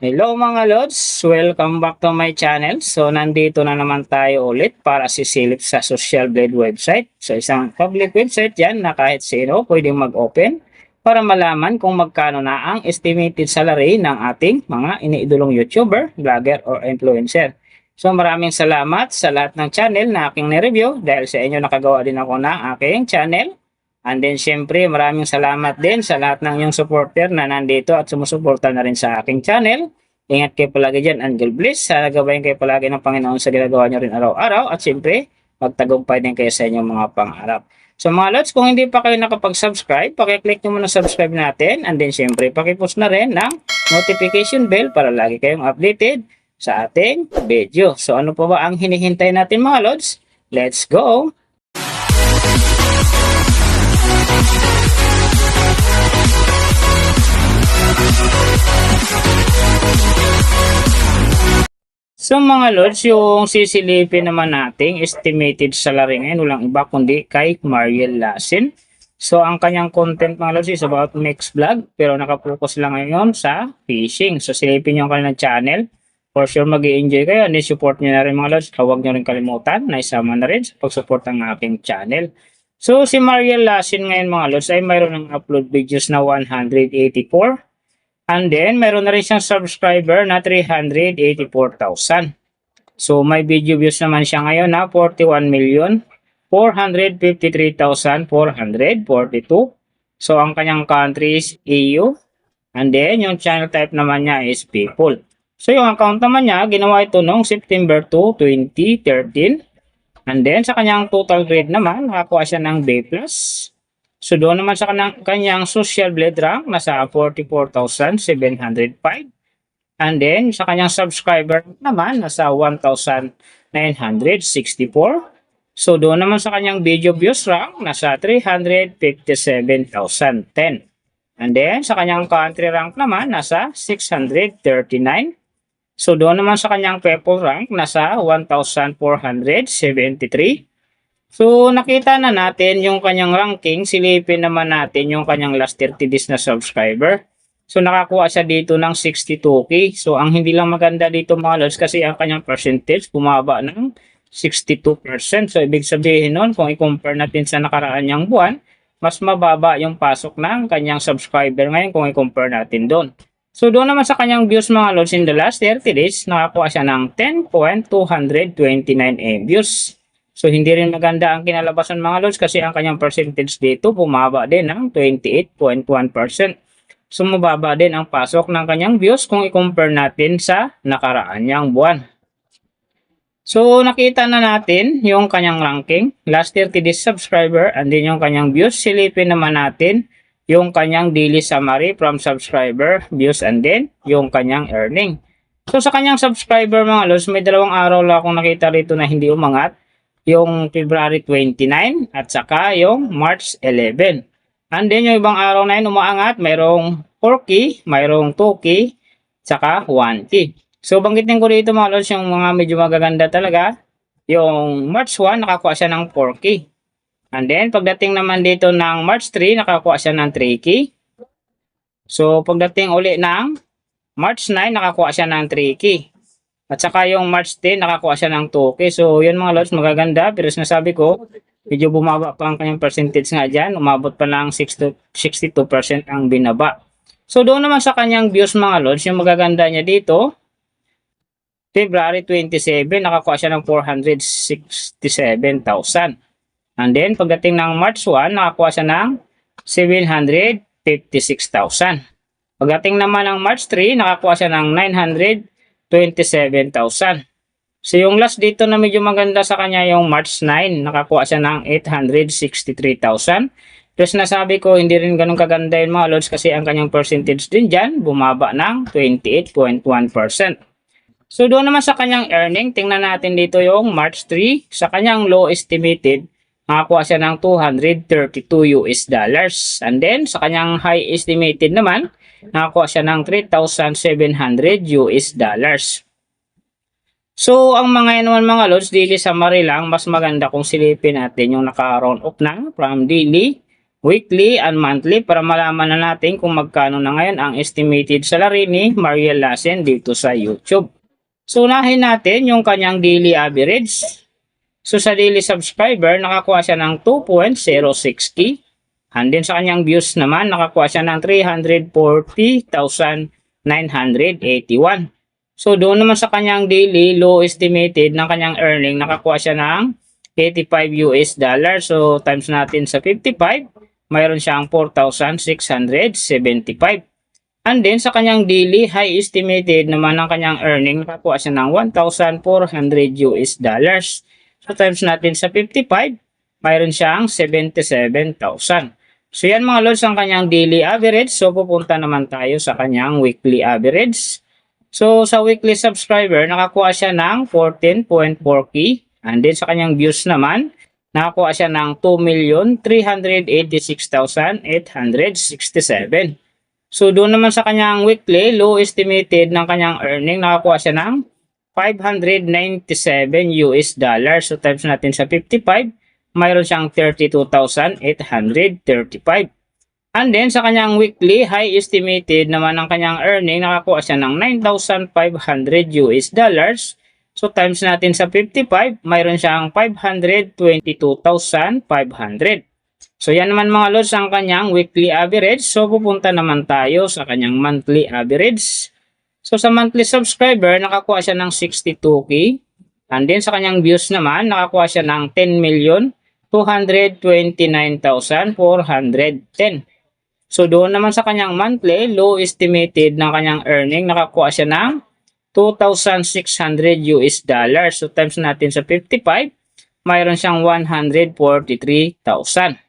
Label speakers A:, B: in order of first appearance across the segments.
A: Hello mga Lods! Welcome back to my channel. So nandito na naman tayo ulit para sisilip sa Social Blade website. So isang public website yan na kahit sino pwedeng mag-open para malaman kung magkano na ang estimated salary ng ating mga iniidolong YouTuber, vlogger, or influencer. So maraming salamat sa lahat ng channel na aking ni-review dahil sa inyo nakagawa din ako ng aking channel. And then syempre maraming salamat din sa lahat ng inyong supporter na nandito at sumusuporta na rin sa aking channel. Ingat kayo palagi dyan and God bless. Sana gabayan kayo palagi ng Panginoon sa ginagawa nyo rin araw-araw. At syempre magtagumpay din kayo sa inyong mga pangarap. So mga lods, kung hindi pa kayo nakapag-subscribe, pakiclick nyo muna subscribe natin. And then syempre pakipush na rin ng notification bell para lagi kayong updated sa ating video. So ano pa ba ang hinihintay natin mga lods? Let's go! So mga Lods, yung sisilipin naman nating estimated salary ngayon, walang iba kundi kay Mariel Lasin. So ang kanyang content mga Lods is about mixed vlog, pero nakapokus lang ngayon sa fishing. So silipin yung kanilang channel. For sure mag-i-enjoy kayo and support nyo na rin mga Lods. Huwag nyo rin kalimutan na isama na rin sa pag-support ng aking channel. So si Mariel Lasin ngayon mga Lods ay mayroon ng upload videos na 184. And then, meron na rin siyang subscriber na 384,000. So, may video views naman siya ngayon na 41,453,442. So, ang kanyang country is EU. And then, yung channel type naman niya is people. So, yung account naman niya, ginawa ito noong September 2, 2013. And then, sa kanyang total grade naman, nakakuha siya ng B+. So doon naman sa kanyang social blade rank, nasa 44,705. And then sa kanyang subscriber naman, nasa 1,964. So doon naman sa kanyang video views rank, nasa 357,010. And then sa kanyang country rank naman, nasa 639. So doon naman sa kanyang people rank, nasa 1,473. So, nakita na natin yung kanyang ranking. Silipin naman natin yung kanyang last 30 days na subscriber. So, nakakuha siya dito ng 62K. So, ang hindi lang maganda dito mga lods kasi ang kanyang percentage bumaba ng 62%. So, ibig sabihin nun, kung i-compare natin sa nakaraan niyang buwan, mas mababa yung pasok ng kanyang subscriber ngayon kung i-compare natin doon. So, doon naman sa kanyang views mga lods in the last 30 days, nakakuha siya ng 10,229 views. So, hindi rin maganda ang kinalabasan mga lods kasi ang kanyang percentage dito bumaba din ng 28.1%. So, mababa din ang pasok ng kanyang views kung i-compare natin sa nakaraan niyang buwan. So, nakita na natin yung kanyang ranking, last 30 days subscriber, and then yung kanyang views. Silipin naman natin yung kanyang daily summary from subscriber, views, and then yung kanyang earning. So, sa kanyang subscriber mga lods, may dalawang araw lang akong nakita rito na hindi umangat. Yung February 29 at saka yung March 11. And then yung ibang araw na yun umaangat, mayroong 4K, mayroong 2K, saka 1K. So banggitin ko dito mga lods yung mga medyo magaganda talaga. Yung March 1, nakakuha siya ng 4K. And then pagdating naman dito ng March 3, nakakuha siya ng 3K. So pagdating uli ng March 9, nakakuha siya ng 3K. At saka yung March 10, nakakuha siya ng 2K. So, yun mga lods, magaganda. Pero sinasabi ko, medyo bumaba pa ang kanyang percentage nga dyan. Umabot pa lang 62% ang binaba. So, doon naman sa kanyang views mga lods, yung magaganda niya dito, February 27, nakakuha siya ng 467,000. And then, pagdating ng March 1, nakakuha siya ng 756,000. Pagdating naman ng March 3, nakakuha siya ng 927,000. So yung last dito na medyo maganda sa kanya yung March 9, nakakuha siya ng 863,000. Plus nasabi ko hindi rin ganun kaganda yun mga lods kasi ang kanyang percentage din dyan bumaba ng 28.1%. So doon naman sa kanyang earning, tingnan natin dito yung March 3. Sa kanyang low estimated, nakakuha siya ng $232. And then sa kanyang high estimated naman, nakakuha siya ng $3,700. So, ang mga naman mga lods, daily summary lang, mas maganda kung silipin natin yung naka-round up na from daily weekly and monthly para malaman na natin kung magkano na ngayon ang estimated salary ni Mariel Lassen dito sa YouTube. So unahin natin yung kanyang daily average. So sa daily subscriber, nakakuha siya ng 2.06k. And then sa kanyang views naman, nakakuha siya ng 340,981. So doon naman sa kanyang daily low estimated ng kanyang earning, nakakuha siya ng 85 US dollar. So times natin sa 55, mayroon siyang 4,675. And then sa kanyang daily high estimated naman ng kanyang earning, nakakuha siya ng 1,400 US dollars. So times natin sa 55, mayroon siyang 77,000. So yan mga lods ang kanyang daily average. So pupunta naman tayo sa kanyang weekly average. So sa weekly subscriber, nakakuha siya ng 14.4k. And then sa kanyang views naman, nakakuha siya ng 2,386,867. So doon naman sa kanyang weekly, low estimated ng kanyang earning, nakakuha siya ng 597 US dollars. So times natin sa 55, mayroon siyang 32,835. And then sa kanyang weekly, high estimated naman ng kanyang earning, nakakuha siya ng 9,500 US dollars. So times natin sa 55, mayroon siyang 522,500. So yan naman mga lods ang kanyang weekly average. So pupunta naman tayo sa kanyang monthly average. So sa monthly subscriber, nakakuha siya ng 62k. And then sa kanyang views naman, nakakuha siya ng 10,229,410. So doon naman sa kanyang monthly, low estimated ng kanyang earning, nakakuha siya ng 2,600 US dollars. So times natin sa 55, mayroon siyang 143,000.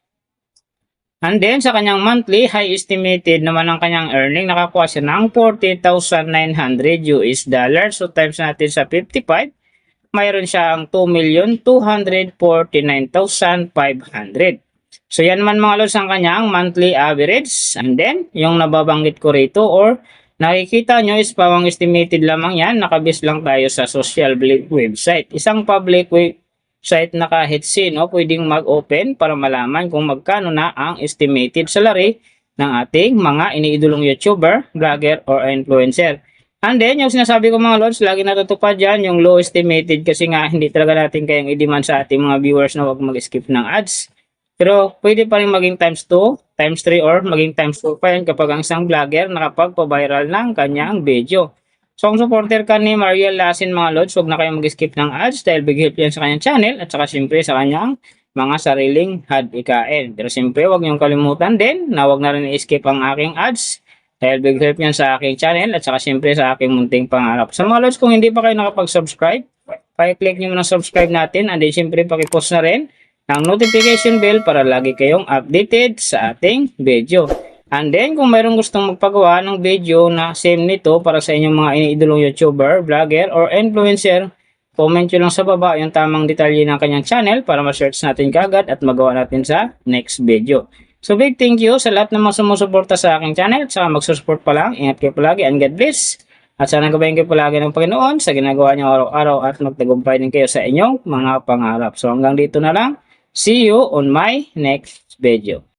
A: And then sa kanyang monthly, high estimated naman ng kanyang earning, nakakuha siya ng 40,900 US dollars. So times natin sa 55, mayroon siyang 2,249,500. So yan man mga lods ang kanyang monthly average. And then yung nababanggit ko rito or nakikita nyo is pawang estimated lamang yan. Nakabase lang tayo sa social website. Isang public website na kahit sino pwedeng mag-open para malaman kung magkano na ang estimated salary ng ating mga iniidolong YouTuber, vlogger, or influencer. And then, yung sinasabi ko mga lods, lagi natutupad dyan, yung low estimated kasi nga hindi talaga natin kayang i-demand sa ating mga viewers na huwag mag-skip ng ads. Pero pwede pa rin maging times 2, times 3, or maging times 4 pa yan kapag ang isang vlogger nakapagpa-viral ng kanyang video. So kung supporter ka ni Mariel Lassen mga lods, huwag na kayong mag-skip ng ads dahil big help yan sa kanyang channel at saka siyempre sa kanyang mga sariling hadikain. Pero siyempre huwag niyong kalimutan din na huwag na rin i-skip ang aking ads dahil big help yan sa aking channel at saka siyempre sa aking munting pangarap. Sa mga lods, kung hindi pa kayo nakapag-subscribe, pa-click nyo na subscribe natin and then siyempre pakipost na rin ang notification bell para lagi kayong updated sa ating video. And then kung mayroong gustong magpagawa ng video na same nito para sa inyong mga iniidolong YouTuber, vlogger, or influencer, comment nyo lang sa baba yung tamang detalye ng kanyang channel para ma-search natin kagad at magawa natin sa next video. So big thank you sa lahat ng mga sumusuporta sa aking channel. At saka magsusupport pa lang. Ingat kayo palagi and God bless. At sana gabayan kayo palagi ng Panginoon sa ginagawa niyo araw-araw at magtagumpay din kayo sa inyong mga pangarap. So hanggang dito na lang. See you on my next video.